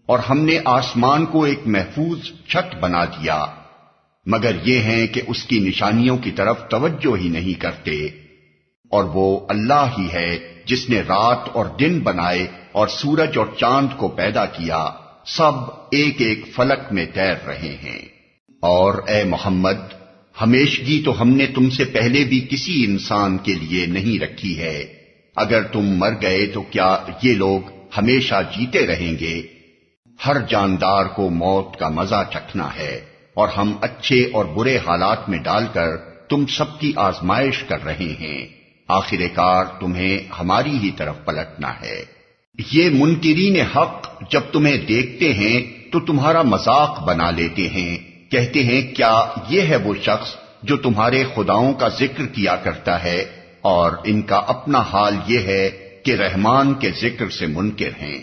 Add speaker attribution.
Speaker 1: اور ہم نے آسمان کو ایک محفوظ چھت بنا دیا، مگر یہ ہیں کہ اس کی نشانیوں کی طرف توجہ ہی نہیں کرتے۔ اور وہ اللہ ہی ہے جس نے رات اور دن بنائے اور سورج اور چاند کو پیدا کیا، سب ایک ایک فلک میں تیر رہے ہیں۔ اور اے محمد، ہمیشگی تو ہم نے تم سے پہلے بھی کسی انسان کے لیے نہیں رکھی ہے، اگر تم مر گئے تو کیا یہ لوگ ہمیشہ جیتے رہیں گے؟ ہر جاندار کو موت کا مزہ چکھنا ہے، اور ہم اچھے اور برے حالات میں ڈال کر تم سب کی آزمائش کر رہے ہیں، آخر کار تمہیں ہماری ہی طرف پلٹنا ہے۔ یہ منکرین حق جب تمہیں دیکھتے ہیں تو تمہارا مذاق بنا لیتے ہیں، کہتے ہیں کیا یہ ہے وہ شخص جو تمہارے خداؤں کا ذکر کیا کرتا ہے، اور ان کا اپنا حال یہ ہے کہ رحمان کے ذکر سے منکر ہیں۔